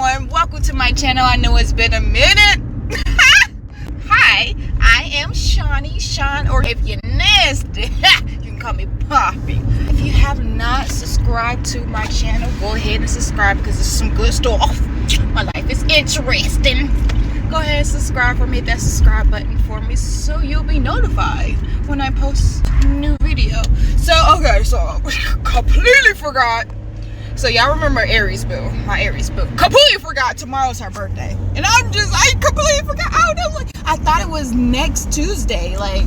everyone, welcome to my channel. I know it's been a minute. Hi, I am Sean, or if you're nasty, you can call me Poppy. If you have not subscribed to my channel, go ahead and subscribe because it's some good stuff. My life is interesting. Go ahead and subscribe for me, that subscribe button for me, so you'll be notified when I post a new video. So completely forgot. So y'all remember Aries boo, my Aries boo. Completely forgot tomorrow's her birthday. And I completely forgot. I don't know, I thought it was next Tuesday. Like,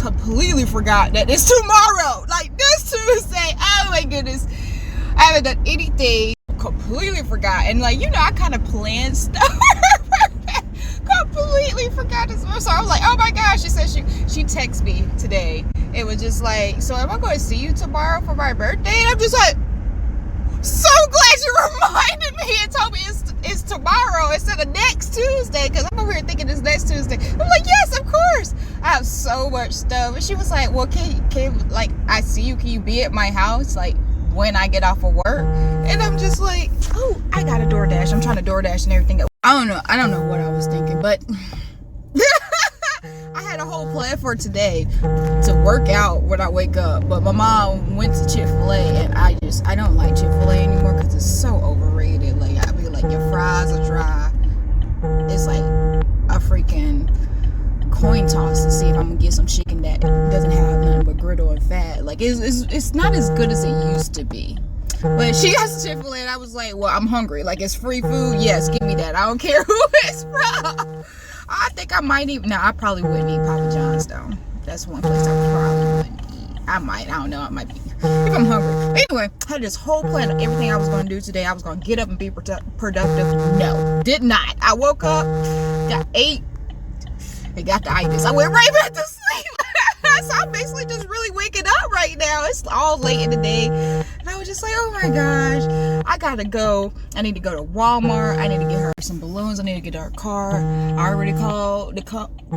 completely forgot that it's tomorrow. Like, this Tuesday. Oh my goodness. I haven't done anything. Completely forgot. And like, I kind of planned stuff. Completely forgot this. So I was like, oh my gosh. She said she texted me today. It was just like, so am I going to see you tomorrow for my birthday? And I'm just like, so glad you reminded me and told me it's tomorrow instead of next Tuesday, because I'm over here thinking it's next Tuesday. I'm like, yes, of course. I have so much stuff. And she was like, well, can like, I see you, can you be at my house like when I get off of work? And I'm just like, oh, I got a DoorDash. I'm trying to DoorDash and everything. I don't know what I was thinking, but I had a whole plan for today to work out when I wake up, but my mom went to Chick-fil-A, and I don't like Chick-fil-A anymore because it's so overrated. Like, I be like, your fries are dry. It's like a freaking coin toss to see if I'm gonna get some chicken that doesn't have nothing but griddle and fat. Like, it's not as good as it used to be. But she got Chick-fil-A, and I was like, well, I'm hungry. Like, it's free food. Yes, give me that. I don't care who it's from. I think I might even. No, I probably wouldn't eat Papa John's though. That's one place I probably wouldn't eat. I don't know. I might be if I'm hungry. But anyway, I had this whole plan of everything I was going to do today. I was going to get up and be productive. No, did not. I woke up, got ate, and got the itis. I went right back to sleep. So I'm basically just really waking up right now. It's all late in the day. And I was just like, oh my gosh, I gotta go. I need to go to Walmart. I need to get her some balloons. I need to get her a car. I already called the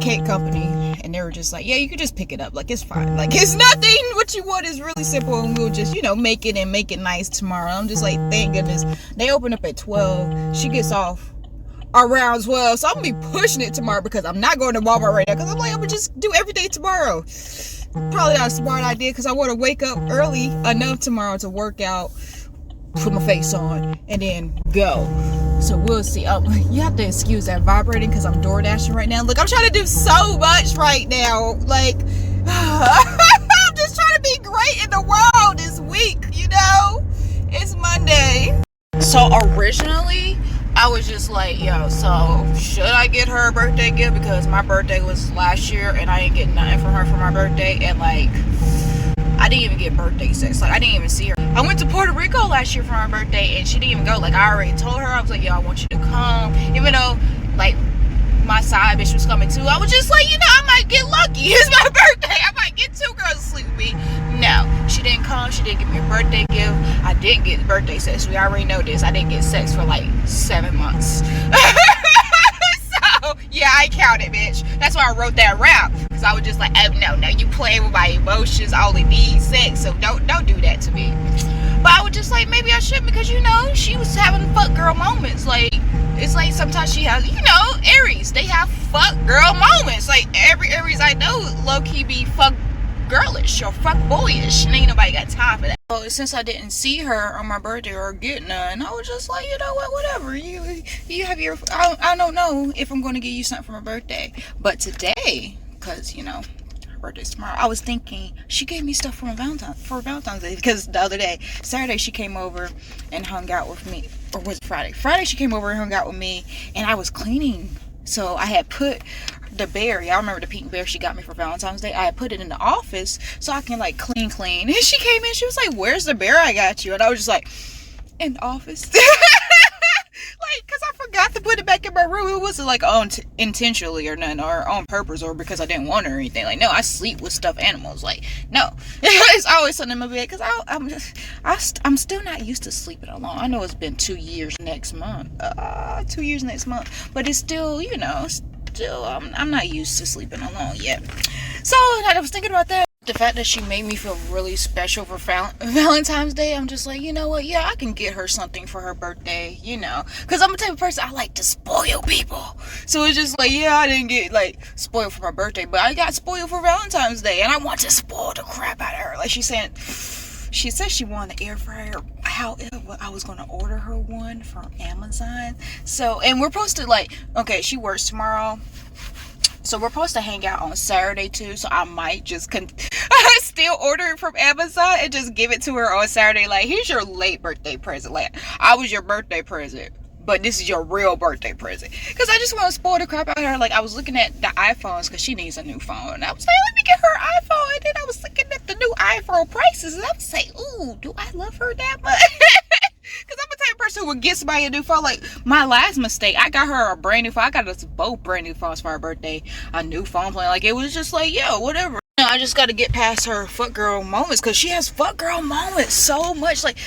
cake company, and they were just like, yeah, you can just pick it up. Like, it's fine. Like, it's nothing. What you want is really simple, and we'll just, make it and make it nice tomorrow. I'm just like, thank goodness. They open up at 12. She gets off around 12, so I'm gonna be pushing it tomorrow because I'm not going to Walmart right now, because I'm like, I'm gonna just do everything tomorrow. Probably not a smart idea, because I want to wake up early enough tomorrow to work out, put my face on, and then go. So we'll see. You have to excuse that vibrating because I'm door dashing right now. Look, I'm trying to do so much right now. Like, I'm just trying to be great in the world this week. It's Monday. So originally, I was just like, yo, so should I get her a birthday gift? Because my birthday was last year and I didn't get nothing from her for my birthday. And like, I didn't even get birthday sex. Like, I didn't even see her. I went to Puerto Rico last year for my birthday and she didn't even go. Like, I already told her, I was like, yo, I want you to come. Even though, like, my side bitch was coming too. I was just like, I might get lucky. It's my birthday. I might get two girls to sleep with me. No, she didn't come. She didn't give me a birthday gift. I didn't get birthday sex. We already know this. I didn't get sex for like 7 months. So, yeah, I counted, bitch. That's why I wrote that rap. Because I was just like, oh, no, you playing with my emotions. I only need sex. So don't do that to me. But I was just like, maybe I should, because, she was having fuck girl moments. Like, it's like sometimes she has, Aries, they have fuck girl moments. Like, every Aries I know low-key be fuck girlish or fuck boyish, and ain't nobody got time for that. So since I didn't see her on my birthday or get none, I was just like, whatever. You have your, I don't know if I'm going to get you something for my birthday. But today, because, her birthday's tomorrow, I was thinking she gave me stuff for Valentine's Day, because the other day, Saturday, she came over and hung out with me. Or was it Friday? Friday she came over and hung out with me, and I was cleaning. So I had put the bear, y'all remember the pink bear she got me for Valentine's Day? I had put it in the office so I can like clean. And she came in, she was like, where's the bear I got you? And I was just like, in the office. Like, because I forgot to put it back in my room. It wasn't like intentionally or nothing, or on purpose, or because I didn't want it or anything. Like, no, I sleep with stuffed animals. Like, no. It's always something in my bed, because I'm still not used to sleeping alone. I know it's been 2 years next month. 2 years next month. But it's still, I'm not used to sleeping alone yet. So I was thinking about that. The fact that she made me feel really special for Valentine's Day, I'm just like, you know what? Yeah, I can get her something for her birthday, you know. Because I'm the type of person, I like to spoil people. So it's just like, yeah, I didn't get, like, spoiled for my birthday, but I got spoiled for Valentine's Day. And I want to spoil the crap out of her. Like, she said she wanted an air fryer. However, I was going to order her one from Amazon. So, and we're supposed to, like, okay, she works tomorrow. So we're supposed to hang out on Saturday too. So I might just still order it from Amazon and just give it to her on Saturday. Like, here's your late birthday present. Like, I was your birthday present, but this is your real birthday present. Because I just want to spoil the crap out of her. Like, I was looking at the iPhones because she needs a new phone. And I was like, let me get her an iPhone. And then I was looking at the new iPhone prices. And I was like, ooh, do I love her that much? Because I'm the type of person who would get somebody a new phone. Like, my last mistake, I got her a brand new phone. I got us both brand new phones for her birthday. A new phone plan. Like, it was just like, yo, whatever. You know, I just got to get past her fuck girl moments. Because she has fuck girl moments so much. Like,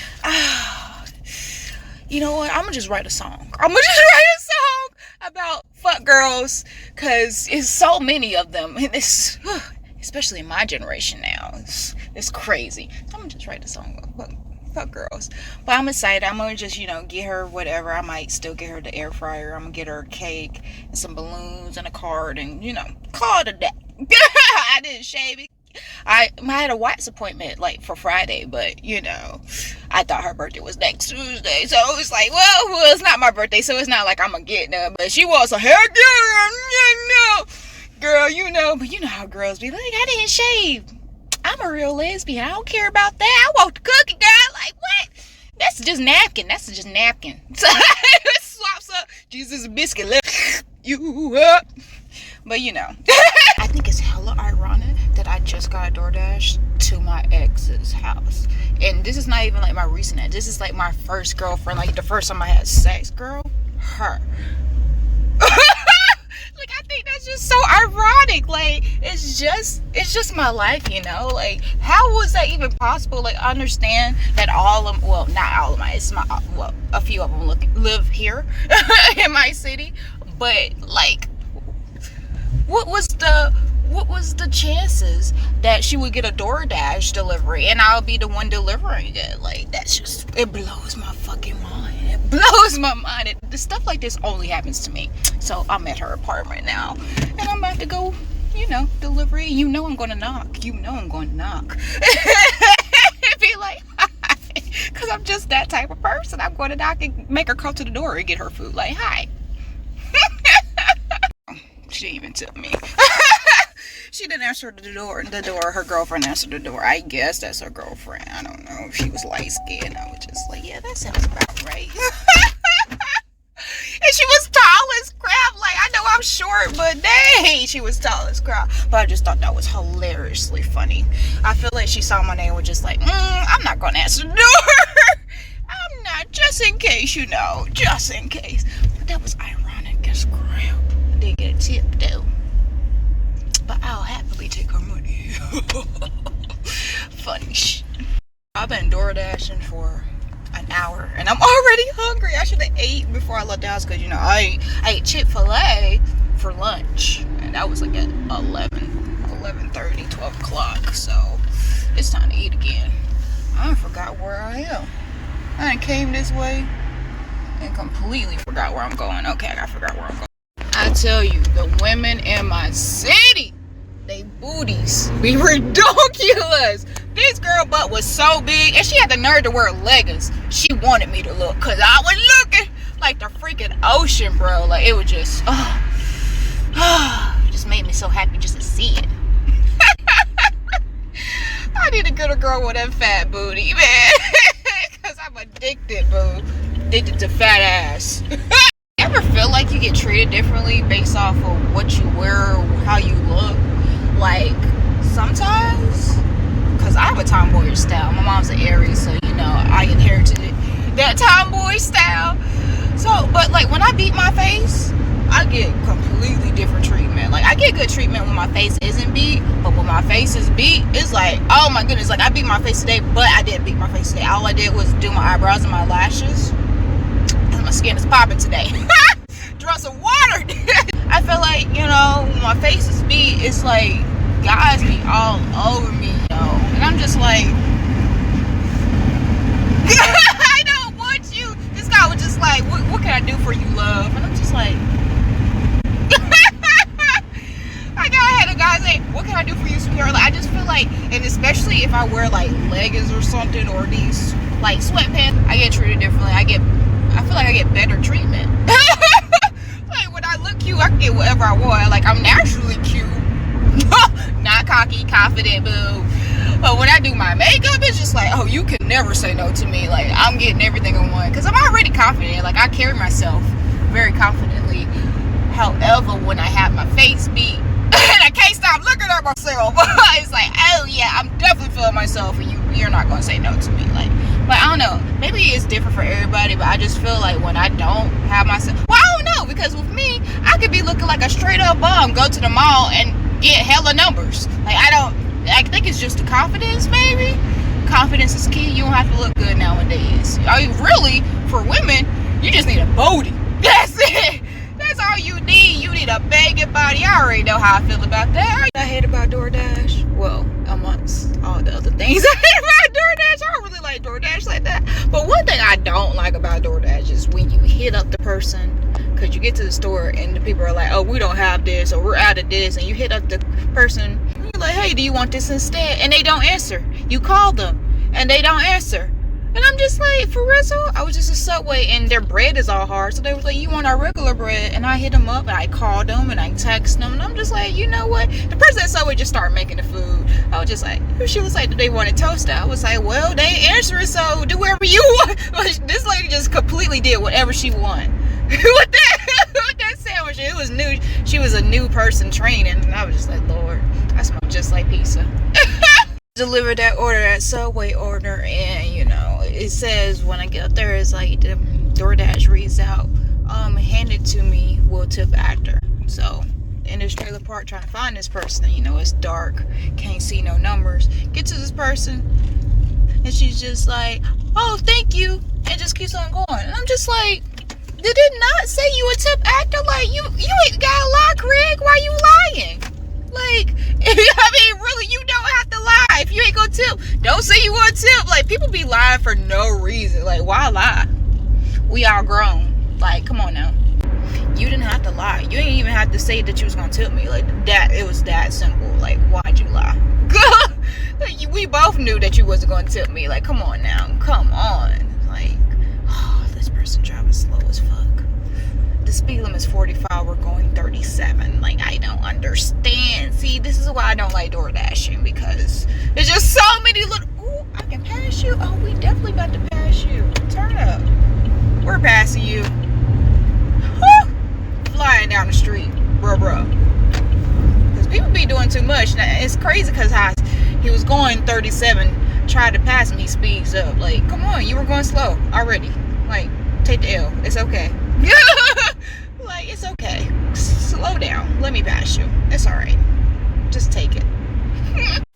you know what? I'm going to just write a song. About fuck girls. Because it's so many of them. And it's, especially in my generation now. It's crazy. So I'm going to just write a song about fuck girls. But I'm excited. I'm gonna just, you know, get her whatever. I might still get her the air fryer. I'm gonna get her a cake and some balloons and a card and, you know, call it a day. I didn't shave it. I had a wax appointment like for Friday, but you know, I thought her birthday was next Tuesday, so it was like, well, it's not my birthday, so it's not like I'm gonna get none. But she wants a hair, girl, you know. But you know how girls be like, I didn't shave. I'm a real lesbian. I don't care about that. I want the cookie, girl. Like, what? That's just napkin. So, swaps up. Jesus biscuit. Lift you up. But, you know. I think it's hella ironic that I just got a DoorDash to my ex's house. And this is not even, like, my recent ex. This is, like, my first girlfriend. Like, the first time I had sex. Girl, her. Like, I think that's just so ironic. Like, it's just my life, you know. Like, how was that even possible? Like, I understand that all of, well, not all of my, it's my, well, a few of them live here in my city. But, like, what was the chances that she would get a DoorDash delivery and I'll be the one delivering it? Like, that's just, it blows my fucking mind. It blows my mind. The stuff like this only happens to me. So I'm at her apartment now and I'm about to go, you know, delivery. You know I'm going to knock. Be like, hi. Because I'm just that type of person. I'm going to knock and make her come to the door and get her food. Like, hi. She didn't even tip me. She didn't answer the door. Her girlfriend answered the door. I guess that's her girlfriend. I don't know if she was light skinned. I was just like, yeah, that sounds about right. And she was tall as crap. Like, I know I'm short, but dang, she was tall as crap. But I just thought that was hilariously funny. I feel like she saw my name and was just like, I'm not gonna answer the door. I'm not, just in case, you know, just in case. But that was ironic as crap. I did get a tip though. But I'll happily take her money. Funny shit. I've been door dashing for an hour and I'm already hungry. I should have ate before I left the house because, you know, I ate Chick-fil-A for lunch and that was like at 11:30, 12 o'clock. So it's time to eat again. I forgot where I am. I came this way and completely forgot where I'm going. Okay, I forgot where I'm going. I tell you, the women in my city, they booties be ridiculous. This girl butt was so big, and she had the nerve to wear leggings. She wanted me to look, because I was looking like the freaking ocean, bro. Like, it was just, it just made me so happy just to see it. I need to get a girl with that fat booty, man. Because I'm addicted, boo. Addicted to fat ass. Ever feel like you get treated differently based off of what you wear or how you look? Like, sometimes, because I have a tomboy style. My mom's an Aries, so, you know, I inherited that tomboy style. So, but, like, when I beat my face, I get completely different treatment. Like, I get good treatment when my face isn't beat, but when my face is beat, it's like, oh my goodness, like, I beat my face today, but I didn't beat my face today. All I did was do my eyebrows and my lashes. My skin is popping today. Draw some water. I feel like, you know, when my face is beat, it's like guys be all over me, yo. And I'm just like, I don't want you. This guy was just like, what can I do for you, love? And I'm just like, I had a guy say, what can I do for you, sweetheart? Like, I just feel like, and especially if I wear like leggings or something, or these like sweatpants, I get treated differently. I feel like I get better treatment. Like when I look cute, I can get whatever I want. Like I'm naturally cute. Not cocky, confident, boo. But when I do my makeup, it's just like, oh, you can never say no to me. Like I'm getting everything I want because I'm already confident. Like I carry myself very confidently. However, when I have my face beat and I can't stop looking at myself, it's like, oh yeah, I'm definitely feeling myself, and you're not gonna say no to me. Like, but I don't know. Maybe it's different for everybody, but I just feel like when I don't have myself, well, I don't know, because with me, I could be looking like a straight up bum, go to the mall and get hella numbers. Like I think it's just the confidence, maybe. Confidence is key. You don't have to look good nowadays. I mean, really, for women, you just need a booty. That's it. That's all you need. You need a banging body. I already know how I feel about that. I hate about DoorDash. Well, amongst all the other things I hate about DoorDash. I don't really like DoorDash like that. But one thing I don't like about DoorDash is when you hit up the person, because you get to the store and the people are like, oh, we don't have this, or we're out of this, and you hit up the person, you're like, hey, do you want this instead? And they don't answer. You call them and they don't answer. And I'm just like, for real? I was just at Subway and their bread is all hard. So they was like, you want our regular bread? And I hit them up and I called them and I text them. And I'm just like, you know what? The person at Subway just started making the food. I was just like, she was like, do they want it toasted? I was like, well, they ain't answering, so do whatever you want. This lady just completely did whatever she wanted. with that sandwich. It was new. She was a new person training. And I was just like, Lord, I smell just like pizza. Delivered that order, that Subway order, and you know, it says when I get up there, it's like the DoorDash reads out, hand it to me, we'll tip after. So in this trailer park trying to find this person, you know, it's dark, can't see no numbers, get to this person and she's just like, oh, thank you, and just keeps on going. And I'm just like, did it not say you a tip actor? Like you ain't got a lie, Craig. Why you lying? Like, I mean, really, you don't have to lie. If you ain't gonna tip, don't say you want to tip. Like, people be lying for no reason. Like, why lie? We all grown. Like, come on now. You didn't have to lie. You didn't even have to say that you was gonna tip me. Like, that, it was that simple. Like, why'd you lie? We both knew that you wasn't gonna tip me. Like, come on now. Come on. Like, oh, this person driving slow as fuck. The speed limit is 45, we're going 37. Like, I don't understand. See, this is why I don't like door dashing, because there's just so many little, ooh, I can pass you. Oh, we definitely about to pass you. Turn up. We're passing you. Woo! Flying down the street, bro. Because people be doing too much. Now, it's crazy because he was going 37, tried to pass him, he speeds up. Like, come on, you were going slow already. Like, take the L. It's okay. Like, it's okay. Slow down. Let me pass you. It's alright. Just take it.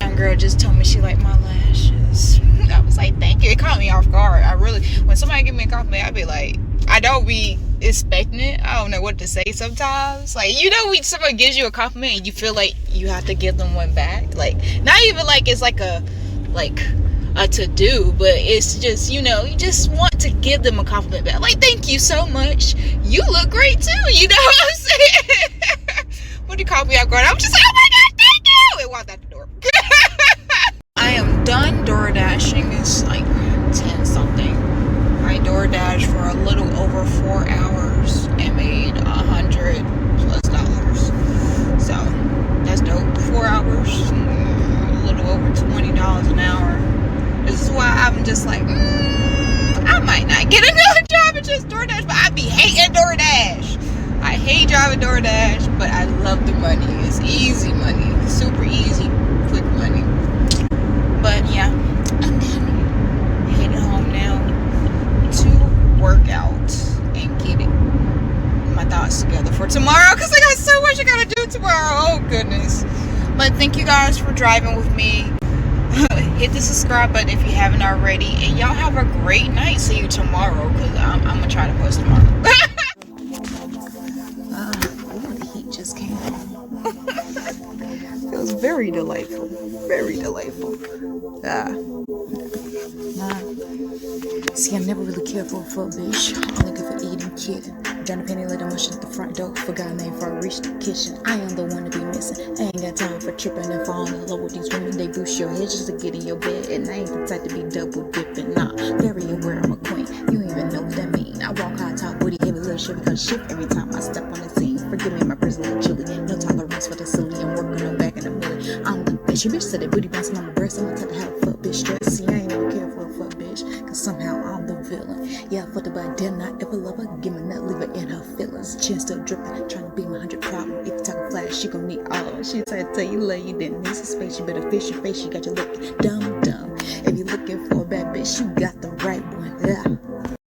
Young girl just told me she liked my lashes. I was like, thank you. It caught me off guard. I really, when somebody give me a compliment, I'd be like, I don't be expecting it. I don't know what to say sometimes. Like, you know, when somebody gives you a compliment and you feel like you have to give them one back. Like, not even like it's like a to-do, but it's just, you know, you just want to give them a compliment back. Like, thank you so much. You look great too. You know what I'm saying? When you call me out going, I'm just like, oh my God, thank you! And walked out the door. I am done door dashing. It's like 10 something. I door dashed for a little over 4 hours and made $100+. So that's dope. 4 hours, a little over $20 an hour. This is why I'm just like, I might not get another job and just DoorDash, but I be hating DoorDash. I hate driving DoorDash, but I love the money. It's easy money, super easy, quick money. But yeah, and then heading home now to work out and get my thoughts together for tomorrow, because I got so much I gotta do tomorrow. Oh goodness. But thank you guys for driving with me. Hit the subscribe button if you haven't already, and y'all have a great night. See you tomorrow, because I'm gonna try to post tomorrow. Ooh, the heat just came on. Feels very delightful. Very delightful. See, I never really cared for a fuck bitch. Only good for eating kid. Johnny Penny let him rush at the front door. Forgot name before I reached the kitchen. I am the one to be missing. I ain't got time for tripping and falling in love with these women. They boost your head just to get in your bed. And I ain't the type to be double dipping. Nah, very aware I'm a queen. You don't even know what that mean. I walk high, top, booty, heavy, little shit because shit every time I step on the scene. Forgive me, my prison little chilly. No tolerance for the silly. I'm working on back in the middle. I'm the bitch. Your bitch said that booty bouncing on my breast. I'm the type to have a fuck bitch stress. See, I ain't never care for a fuck bitch. Cause somehow I'm the villain. Yeah, I fucked her, but I did not ever love her. Give me nut, leave her in her feelings. Chin still dripping, trying to be my 100 problem. If you talk a flash, you gon' need all of it. She tried to tell you love you didn't need some space. You better face your face. You got your look dumb. If you're looking for a bad bitch, you got the right one. Yeah.